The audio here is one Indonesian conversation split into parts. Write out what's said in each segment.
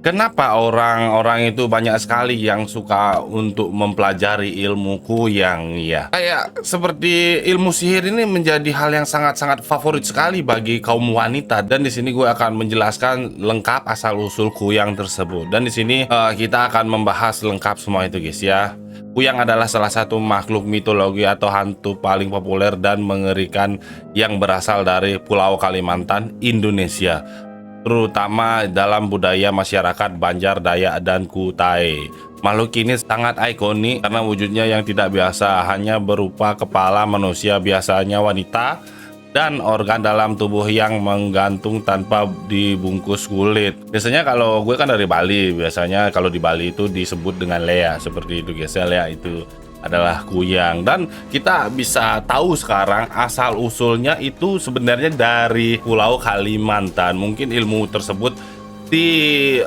Kenapa orang-orang itu banyak sekali yang suka untuk mempelajari ilmu kuyang ya? Kayak seperti ilmu sihir ini menjadi hal yang sangat-sangat favorit sekali bagi kaum wanita, dan di sini gue akan menjelaskan lengkap asal-usul kuyang tersebut. Dan di sini kita akan membahas lengkap semua itu guys ya. Kuyang adalah salah satu makhluk mitologi atau hantu paling populer dan mengerikan yang berasal dari Pulau Kalimantan, Indonesia, terutama dalam budaya masyarakat Banjar, Dayak, dan Kutai. Makhluk ini sangat ikonik karena wujudnya yang tidak biasa, hanya berupa kepala manusia, biasanya wanita, dan organ dalam tubuh yang menggantung tanpa dibungkus kulit. Biasanya kalau gue kan dari Bali, biasanya kalau di Bali itu disebut dengan Lea, seperti itu guys ya. Lea itu adalah kuyang, dan kita bisa tahu sekarang asal usulnya itu sebenarnya dari Pulau Kalimantan. Mungkin ilmu tersebut dipelajari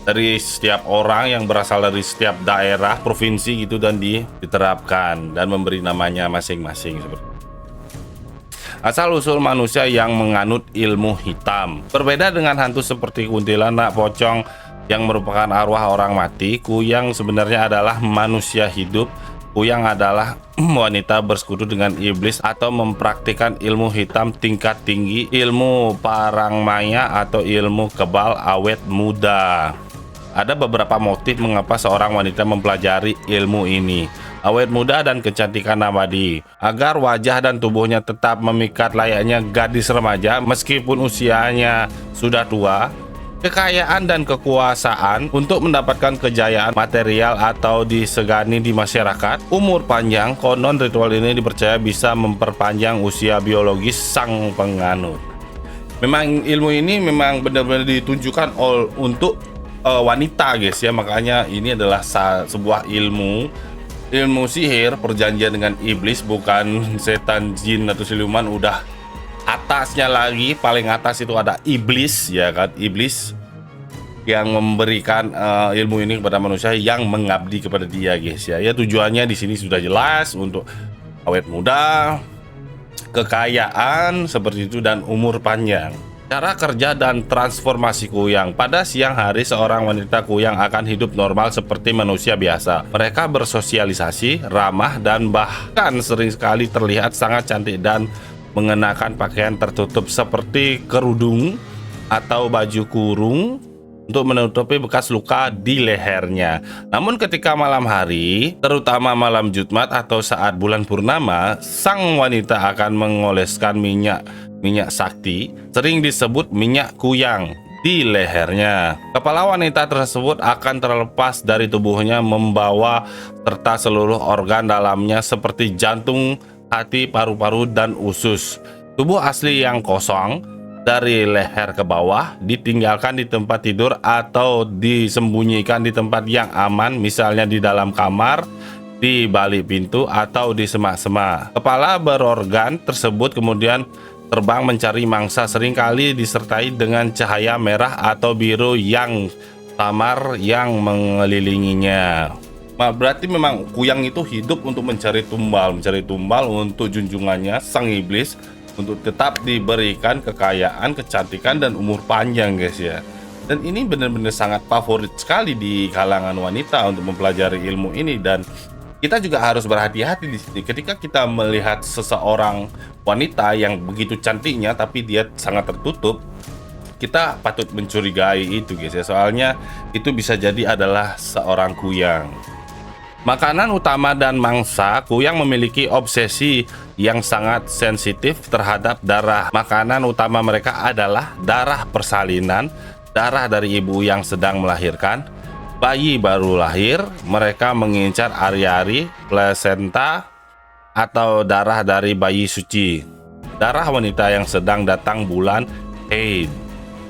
dari setiap orang yang berasal dari setiap daerah, provinsi gitu, dan diterapkan dan memberi namanya masing-masing seperti itu. Asal usul manusia yang menganut ilmu hitam. Berbeda dengan hantu seperti kuntilanak, pocong yang merupakan arwah orang mati, kuyang sebenarnya adalah manusia hidup. Kuyang adalah wanita bersekutu dengan iblis atau mempraktikkan ilmu hitam tingkat tinggi, ilmu parang maya atau ilmu kebal awet muda. Ada beberapa motif mengapa seorang wanita mempelajari ilmu ini. Awet muda dan kecantikan nabadi, agar wajah dan tubuhnya tetap memikat layaknya gadis remaja meskipun usianya sudah tua. Kekayaan dan kekuasaan untuk mendapatkan kejayaan material atau disegani di masyarakat. Umur panjang, konon ritual ini dipercaya bisa memperpanjang usia biologis sang penganut. Memang ilmu ini memang benar-benar ditunjukkan untuk wanita guys ya, makanya ini adalah sebuah ilmu sihir, perjanjian dengan iblis, bukan setan, jin atau siluman. Udah atasnya lagi, paling atas itu ada iblis ya kan, iblis yang memberikan ilmu ini kepada manusia yang mengabdi kepada dia guys ya. Ya tujuannya di sini sudah jelas, untuk awet muda, kekayaan seperti itu, dan umur panjang. Cara kerja dan transformasi kuyang. Pada siang hari, seorang wanita kuyang akan hidup normal seperti manusia biasa. Mereka bersosialisasi, ramah, dan bahkan sering sekali terlihat sangat cantik dan mengenakan pakaian tertutup seperti kerudung atau baju kurung untuk menutupi bekas luka di lehernya. Namun ketika malam hari, terutama malam Jumat atau saat bulan purnama, sang wanita akan mengoleskan minyak sakti, sering disebut minyak kuyang, di lehernya. Kepala wanita tersebut akan terlepas dari tubuhnya, membawa serta seluruh organ dalamnya seperti jantung, hati, paru-paru, dan usus. Tubuh asli yang kosong dari leher ke bawah ditinggalkan di tempat tidur atau disembunyikan di tempat yang aman, misalnya di dalam kamar, di balik pintu, atau di semak-semak. Kepala berorgan tersebut kemudian terbang mencari mangsa, seringkali disertai dengan cahaya merah atau biru yang samar yang mengelilinginya. Nah, berarti memang kuyang itu hidup untuk mencari tumbal untuk junjungannya sang iblis, untuk tetap diberikan kekayaan, kecantikan, dan umur panjang guys ya. Dan ini benar-benar sangat favorit sekali di kalangan wanita untuk mempelajari ilmu ini. Dan kita juga harus berhati-hati di sini ketika kita melihat seseorang wanita yang begitu cantiknya tapi dia sangat tertutup. Kita patut mencurigai itu guys ya, soalnya itu bisa jadi adalah seorang kuyang. Makanan utama dan mangsa, kuyang memiliki obsesi yang sangat sensitif terhadap darah. Makanan utama mereka adalah darah persalinan, darah dari ibu yang sedang melahirkan, bayi baru lahir. Mereka mengincar ari-ari, plasenta, atau darah dari bayi suci, darah wanita yang sedang datang bulan haid.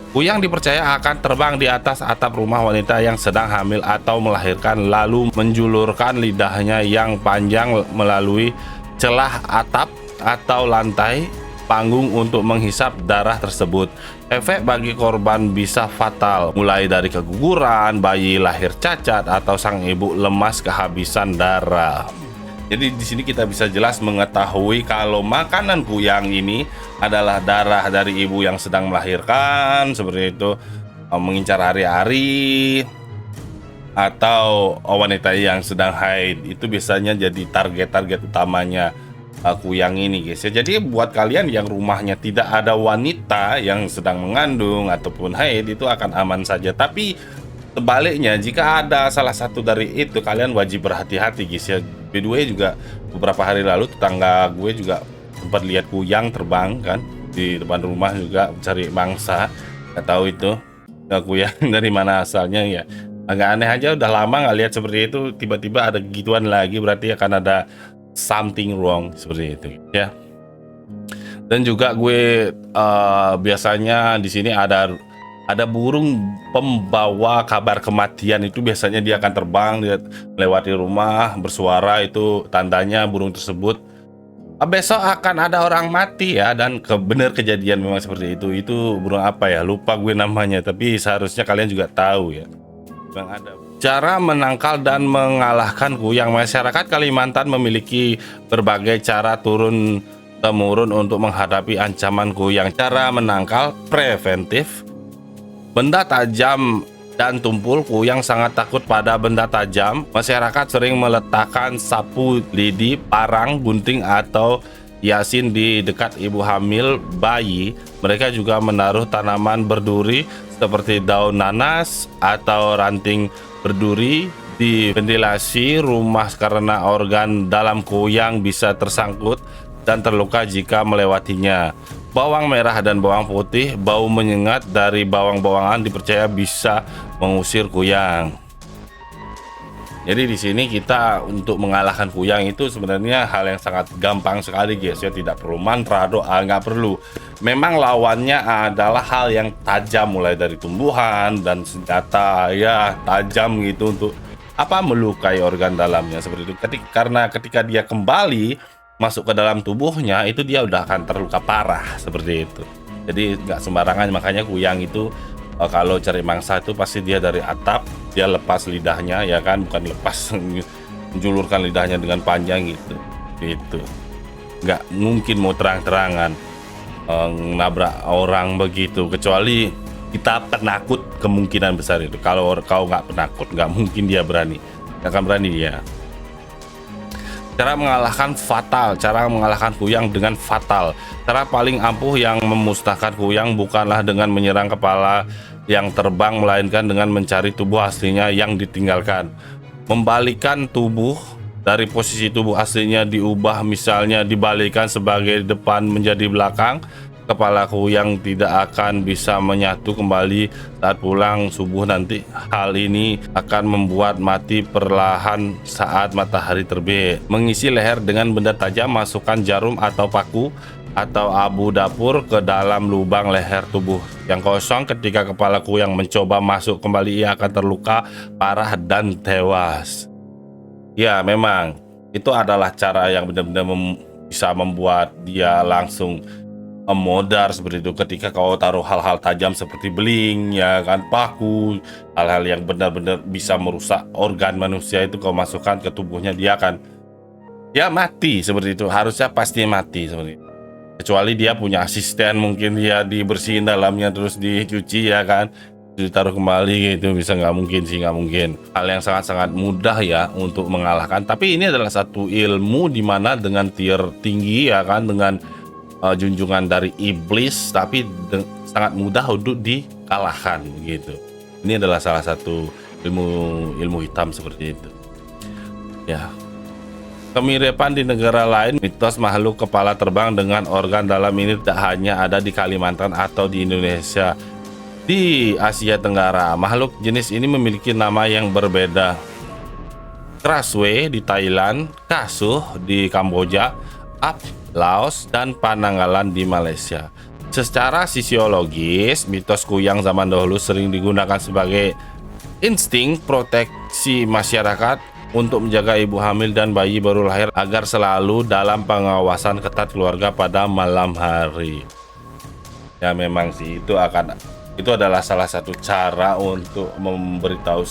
Kuyang dipercaya akan terbang di atas atap rumah wanita yang sedang hamil atau melahirkan, lalu menjulurkan lidahnya yang panjang melalui celah atap atau lantai panggung untuk menghisap darah tersebut. Efek bagi korban bisa fatal, mulai dari keguguran, bayi lahir cacat, atau sang ibu lemas kehabisan darah. Jadi di sini kita bisa jelas mengetahui kalau makanan kuyang ini adalah darah dari ibu yang sedang melahirkan seperti itu, mengincar hari-hari atau wanita yang sedang haid, itu biasanya jadi target-target utamanya kuyang ini guys ya. Jadi buat kalian yang rumahnya tidak ada wanita yang sedang mengandung ataupun haid, itu akan aman saja. Tapi sebaliknya, jika ada salah satu dari itu, kalian wajib berhati-hati guys ya. By the way, juga beberapa hari lalu tetangga gue juga sempat lihat kuyang terbang kan di depan rumah, juga cari mangsa. Nggak tahu itu kuyang dari mana asalnya ya. Agak aneh aja, udah lama nggak lihat seperti itu, tiba-tiba ada gituan lagi, berarti akan ada something wrong seperti itu ya. Dan juga gue biasanya di sini ada burung pembawa kabar kematian, itu biasanya dia akan terbang, dia melewati rumah bersuara, itu tandanya burung tersebut besok akan ada orang mati ya. Dan bener kejadian memang seperti itu. Itu burung apa ya, lupa gue namanya, tapi seharusnya kalian juga tahu ya. Ada cara menangkal dan mengalahkan kuyang. Masyarakat Kalimantan memiliki berbagai cara turun temurun untuk menghadapi ancaman kuyang. Cara menangkal preventif: benda tajam dan tumpul. Kuyang sangat takut pada benda tajam. Masyarakat sering meletakkan sapu lidi, parang, gunting atau yasin di dekat ibu hamil bayi. Mereka juga menaruh tanaman berduri seperti daun nanas atau ranting berduri di ventilasi rumah karena organ dalam kuyang bisa tersangkut dan terluka jika melewatinya. Bawang merah dan bawang putih, bau menyengat dari bawang-bawangan dipercaya bisa mengusir kuyang. Jadi di sini kita untuk mengalahkan kuyang itu sebenarnya hal yang sangat gampang sekali guys ya, tidak perlu mantra, doa, nggak perlu. Memang lawannya adalah hal yang tajam, mulai dari tumbuhan dan senjata ya tajam gitu untuk melukai organ dalamnya seperti itu. Karena ketika dia kembali masuk ke dalam tubuhnya, itu dia udah akan terluka parah seperti itu. Jadi nggak sembarangan, makanya kuyang itu kalau cari mangsa itu pasti dia dari atap, dia lepas lidahnya ya kan, bukan lepas menjulurkan lidahnya dengan panjang gitu. Nggak mungkin mau terang-terangan nabrak orang begitu, kecuali kita penakut, kemungkinan besar itu. Kalau kau nggak penakut, nggak mungkin dia berani, nggak akan berani dia. Cara mengalahkan kuyang dengan fatal. Cara paling ampuh yang memusnahkan kuyang bukanlah dengan menyerang kepala yang terbang, melainkan dengan mencari tubuh aslinya yang ditinggalkan. Membalikkan tubuh dari posisi tubuh aslinya, diubah, misalnya dibalikan sebagai depan menjadi belakang. Kepala kuyang tidak akan bisa menyatu kembali saat pulang subuh nanti. Hal ini akan membuat mati perlahan saat matahari terbit. Mengisi leher dengan benda tajam, masukkan jarum atau paku atau abu dapur ke dalam lubang leher tubuh yang kosong. Ketika kepala kuyang mencoba masuk kembali, ia akan terluka parah dan tewas. Ya, memang itu adalah cara yang benar-benar bisa membuat dia langsung modar seperti itu. Ketika kau taruh hal-hal tajam seperti beling ya kan, paku, hal-hal yang benar-benar bisa merusak organ manusia, itu kau masukkan ke tubuhnya, dia akan mati seperti itu. Harusnya pasti mati seperti itu, kecuali dia punya asisten, mungkin dia dibersihin dalamnya terus dicuci ya kan, ditaruh kembali gitu. Bisa nggak mungkin sih, nggak mungkin. Hal yang sangat-sangat mudah ya untuk mengalahkan. Tapi ini adalah satu ilmu dimana dengan tier tinggi ya kan, dengan junjungan dari iblis, tapi sangat mudah untuk dikalahkan gitu. Ini adalah salah satu ilmu hitam seperti itu ya. Kemiripan di negara lain, mitos makhluk kepala terbang dengan organ dalam ini tidak hanya ada di Kalimantan atau di Indonesia. Di Asia Tenggara, makhluk jenis ini memiliki nama yang berbeda. Kraswe di Thailand, Kasuh di Kamboja, Ap Laos, dan Pananggalan di Malaysia. Secara fisiologis, mitos kuyang zaman dahulu sering digunakan sebagai insting proteksi masyarakat untuk menjaga ibu hamil dan bayi baru lahir agar selalu dalam pengawasan ketat keluarga pada malam hari. Ya memang sih, itu adalah salah satu cara untuk memberitahu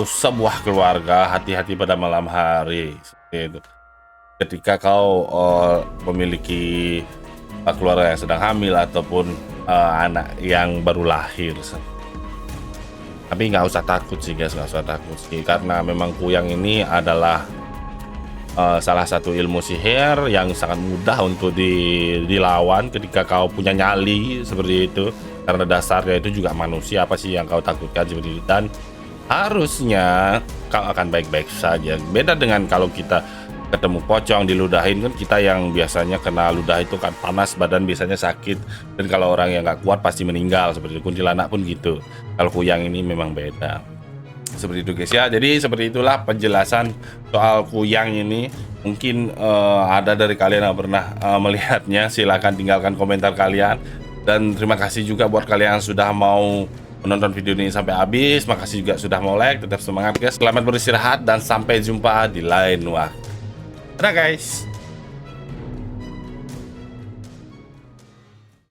sebuah keluarga hati-hati pada malam hari seperti itu. Ketika kau memiliki keluarga yang sedang hamil ataupun anak yang baru lahir. Tapi nggak usah takut sih guys, nggak usah takut sih, karena memang kuyang ini adalah salah satu ilmu sihir yang sangat mudah untuk dilawan ketika kau punya nyali seperti itu. Karena dasarnya itu juga manusia, apa sih yang kau takutkan seperti itu. Dan harusnya kau akan baik-baik saja. Beda dengan kalau kita ketemu pocong diludahin, kan kita yang biasanya kena ludah itu kan panas, badan biasanya sakit, dan kalau orang yang nggak kuat pasti meninggal seperti itu. Kuntilanak pun gitu. Kalau kuyang ini memang beda seperti itu guys ya. Jadi seperti itulah penjelasan soal kuyang ini. Mungkin ada dari kalian yang pernah melihatnya, silahkan tinggalkan komentar kalian. Dan terima kasih juga buat kalian yang sudah mau menonton video ini sampai habis. Makasih juga sudah mau like. Tetap semangat guys, selamat beristirahat dan sampai jumpa di lain waktu. Dadah guys.